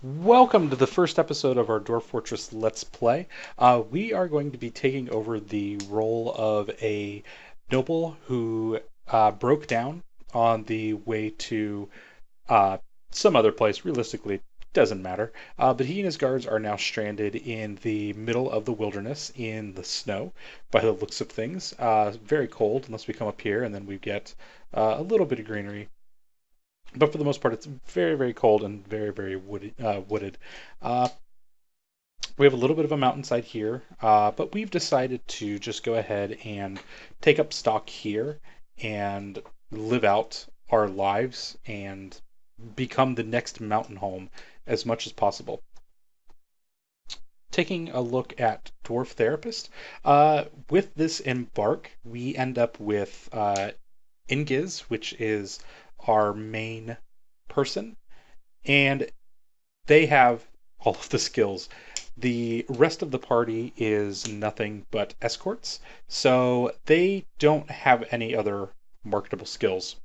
Welcome to the first episode of our Dwarf Fortress Let's Play. We are going to be taking over the role of a noble who broke down on the way to uh, some other place. Realistically, doesn't matter. But he and his guards are now stranded in the middle of the wilderness in the snow, by the looks of things. Very cold unless we come up here, and then we get a little bit of greenery, but for the most part, it's very, very cold and very, very wooded. Uh, we have a little bit of a mountainside here, but we've decided to just go ahead and take up stock here and live out our lives and become the next mountain home as much as possible. Taking a look at Dwarf Therapist, with this embark, we end up with Ingiz, which is our main person, and they have all of the skills. The rest of the party is nothing but escorts, so they don't have any other marketable skills.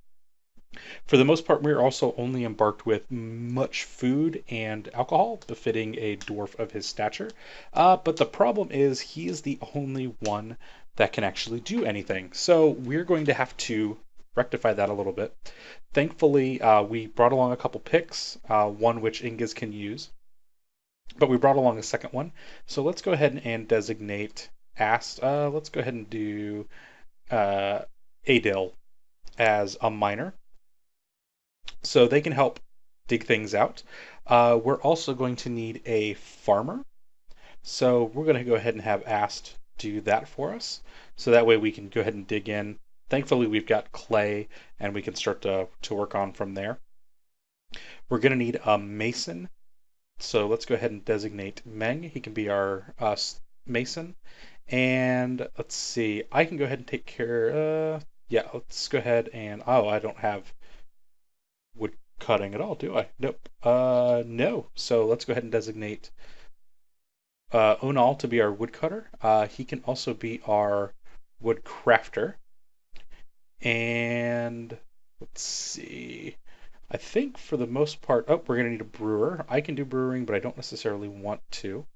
For the most part, we're also only embarked with much food and alcohol, befitting a dwarf of his stature. But the problem is he is the only one that can actually do anything. So we're going to have to rectify that a little bit. Thankfully, we brought along a couple picks, one which Ingiz can use, but we brought along a second one. So let's go ahead and designate Ast. Let's go ahead and do Adil as a miner, so they can help dig things out. We're also going to need a farmer, so we're going to go ahead and have Ast do that for us, so that way we can go ahead and dig in. Thankfully, we've got clay, and we can start to work on from there. We're going to need a mason, so let's go ahead and designate Meng. He can be our mason. And let's see, I can go ahead and take care. Yeah, let's go ahead and I don't have wood cutting at all, do I? Nope. No. So let's go ahead and designate Onal to be our woodcutter. He can also be our wood crafter. And let's see. I think for the most part, we're going to need a brewer. I can do brewing, but I don't necessarily want to.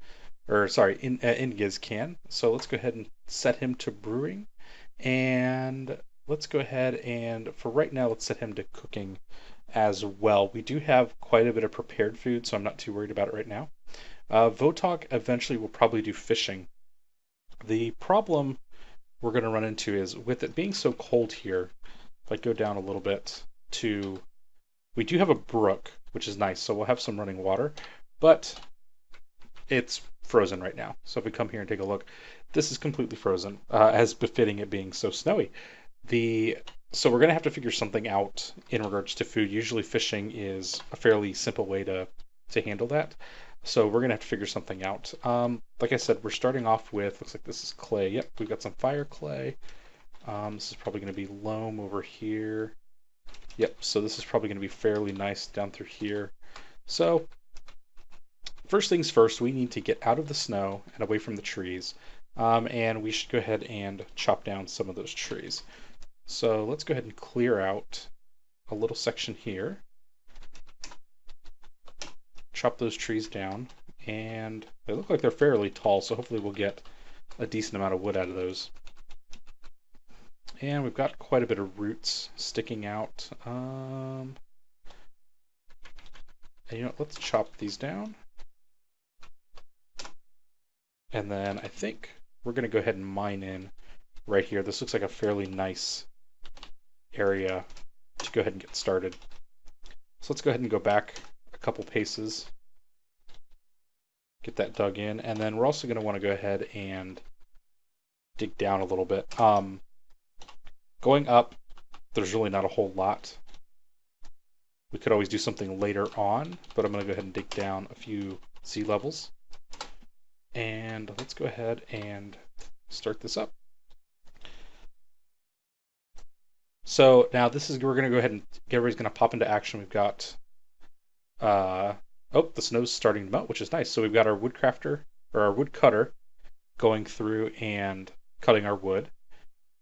Or sorry, Ingiz can. So let's go ahead and set him to brewing. And let's go ahead and, for right now, let's set him to cooking as well. We do have quite a bit of prepared food, so I'm not too worried about it right now. Votok eventually will probably do fishing. The problem we're going to run into is, with it being so cold here, if I go down a little bit to, we do have a brook, which is nice, so we'll have some running water, but it's frozen right now. So if we come here and take a look, this is completely frozen, as befitting it being so snowy. So we're going to have to figure something out in regards to food. Usually fishing is a fairly simple way to handle that. So we're going to have to figure something out. Like I said, we're starting off with, looks like this is clay. Yep, we've got some fire clay. This is probably going to be loam over here. Yep, so this is probably going to be fairly nice down through here. So first things first, we need to get out of the snow and away from the trees. And we should go ahead and chop down some of those trees. So let's go ahead and clear out a little section here. Chop those trees down, and they look like they're fairly tall, so hopefully we'll get a decent amount of wood out of those. And we've got quite a bit of roots sticking out. And you know, let's chop these down. And then I think we're going to go ahead and mine in right here. This looks like a fairly nice area to go ahead and get started. So let's go ahead and go back a couple paces, get that dug in, and then we're also going to want to go ahead and dig down a little bit. Going up, there's really not a whole lot. We could always do something later on, but I'm going to go ahead and dig down a few sea levels. And let's go ahead and start this up. So now this is, we're going to go ahead and everybody's going to pop into action. We've got, the snow's starting to melt, which is nice. So we've got our woodcrafter, or our woodcutter, going through and cutting our wood.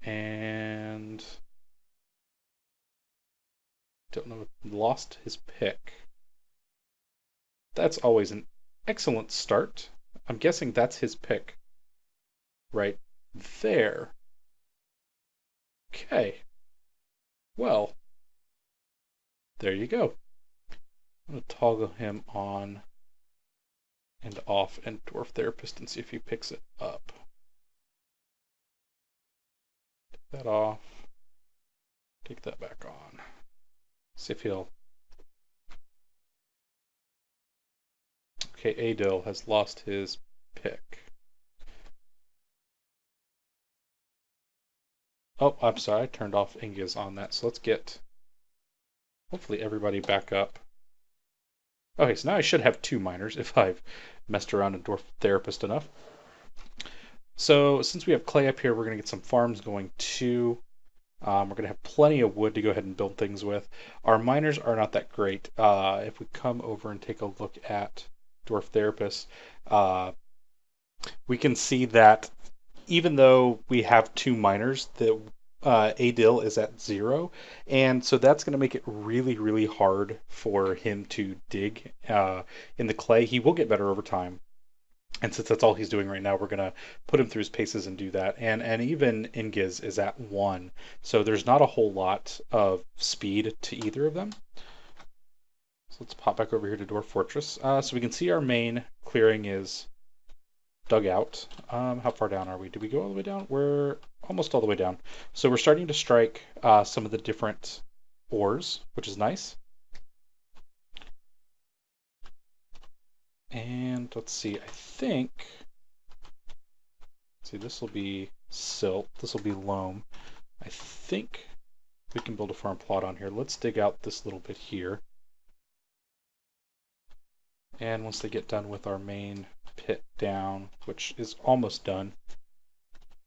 And don't know, lost his pick. That's always an excellent start. I'm guessing that's his pick right there. Okay, well, there you go. I'm going to toggle him on and off and Dwarf Therapist and see if he picks it up. Take that off. Take that back on. See if he'll... Okay, Adil has lost his pick. Oh, I'm sorry, I turned off Inga's on that, so let's get hopefully everybody back up. Okay, so now I should have 2 miners if I've messed around in Dwarf Therapist enough. So since we have clay up here, we're going to get some farms going too. We're going to have plenty of wood to go ahead and build things with. Our miners are not that great. If we come over and take a look at Dwarf Therapist, we can see that even though we have 2 miners, the Adil is at 0, and so that's going to make it really, really hard for him to dig in the clay. He will get better over time, and since that's all he's doing right now, we're going to put him through his paces and do that. And even Ingiz is at 1, so there's not a whole lot of speed to either of them. So let's pop back over here to Dwarf Fortress. So we can see our main clearing is dug out. How far down are we? Did we go all the way down? We're almost all the way down. So we're starting to strike some of the different ores, which is nice. And let's see, I think, let's see, this will be silt, this will be loam. I think we can build a farm plot on here. Let's dig out this little bit here. And once they get done with our main pit down, which is almost done,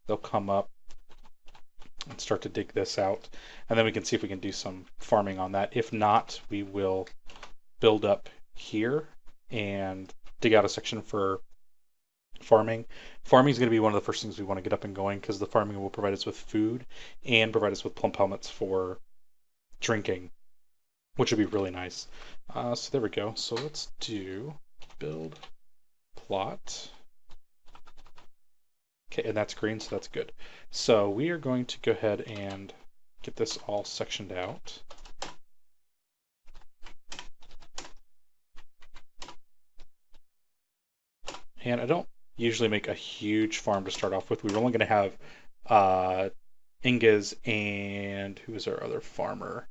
they'll come up and start to dig this out. And then we can see if we can do some farming on that. If not, we will build up here and dig out a section for farming. Farming is going to be one of the first things we want to get up and going because the farming will provide us with food and provide us with plump helmets for drinking, which would be really nice. So there we go. So let's do build plot. Okay, and that's green, so that's good. So we are going to go ahead and get this all sectioned out. And I don't usually make a huge farm to start off with. We were only going to have Ingas and who is our other farmer?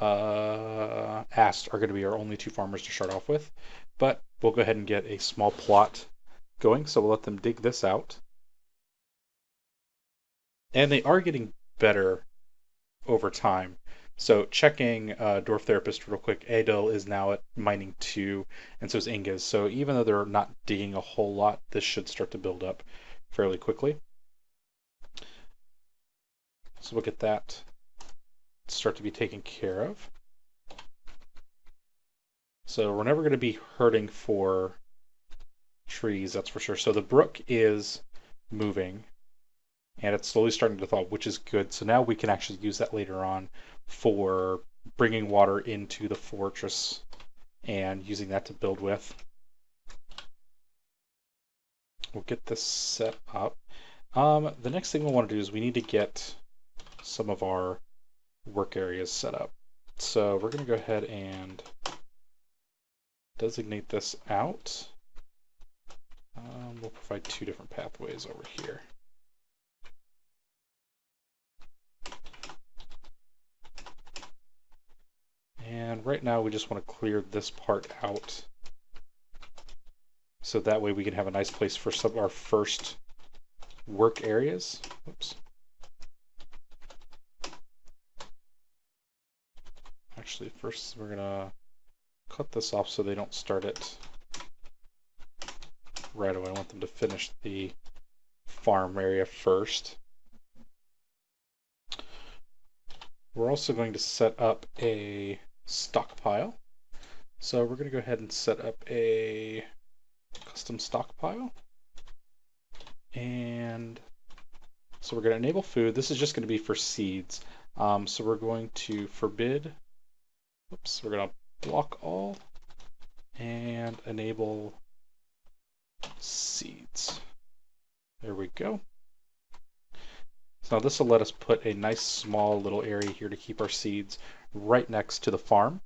Ast are going to be our only 2 farmers to start off with. But we'll go ahead and get a small plot going. So we'll let them dig this out. And they are getting better over time. So checking Dwarf Therapist real quick, Adel is now at mining 2, and so is Ingas. So even though they're not digging a whole lot, this should start to build up fairly quickly. So we'll get that start to be taken care of. So we're never going to be hurting for trees, that's for sure. So the brook is moving, and it's slowly starting to thaw, which is good. So now we can actually use that later on for bringing water into the fortress and using that to build with. We'll get this set up. The next thing we'll want to do is we need to get some of our work areas set up. So we're going to go ahead and designate this out. We'll provide 2 different pathways over here. And right now we just want to clear this part out so that way we can have a nice place for some of our first work areas. Oops. Actually, first we're going to cut this off so they don't start it right away. I want them to finish the farm area first. We're also going to set up a stockpile. So we're going to go ahead and set up a custom stockpile. And so we're going to enable food. This is just going to be for seeds. So we're going to forbid, oops, we're going to block all and enable seeds. There we go. So now this will let us put a nice small little area here to keep our seeds right next to the farm.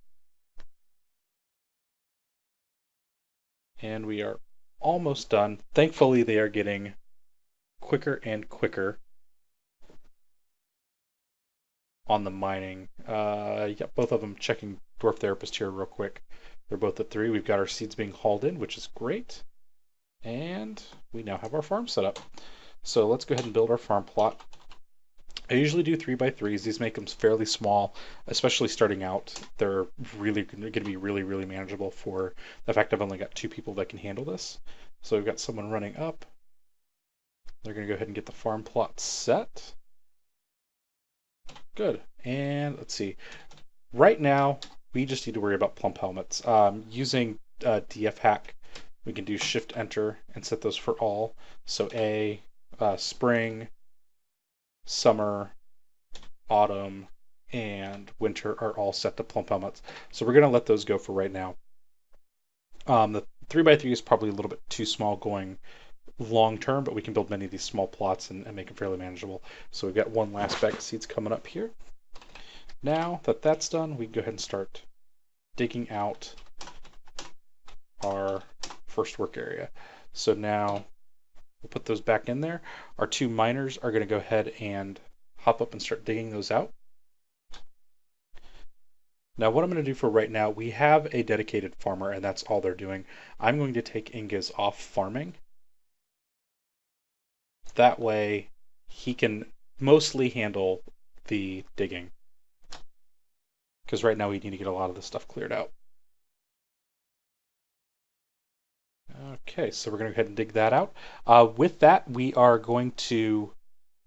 And we are almost done. Thankfully, they are getting quicker and quicker on the mining. Yeah, both of them checking Dwarf Therapist here real quick. They're both at 3. We've got our seeds being hauled in, which is great. And we now have our farm set up. So let's go ahead and build our farm plot. I usually do 3x3s. These make them fairly small, especially starting out. They're really going to be really manageable for the fact I've only got 2 people that can handle this. So we've got someone running up. They're going to go ahead and get the farm plot set. Good. And let's see. Right now, we just need to worry about plump helmets. Using DF hack, we can do Shift Enter and set those for all. So spring, summer, autumn, and winter are all set to plump helmets. So we're going to let those go for right now. The 3x3 is probably a little bit too small going long term, but we can build many of these small plots and make them fairly manageable. So we've got one last bag of seeds coming up here. Now that that's done, we can go ahead and start digging out our first work area. So now we'll put those back in there. Our 2 miners are going to go ahead and hop up and start digging those out. Now what I'm going to do for right now, we have a dedicated farmer and that's all they're doing. I'm going to take Ingiz off farming. That way he can mostly handle the digging. Because right now we need to get a lot of this stuff cleared out. Okay, so we're going to go ahead and dig that out. With that, we are going to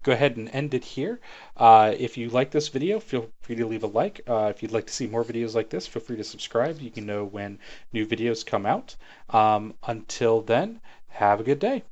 go ahead and end it here. If you like this video, feel free to leave a like. If you'd like to see more videos like this, feel free to subscribe. You can know when new videos come out. Until then, have a good day.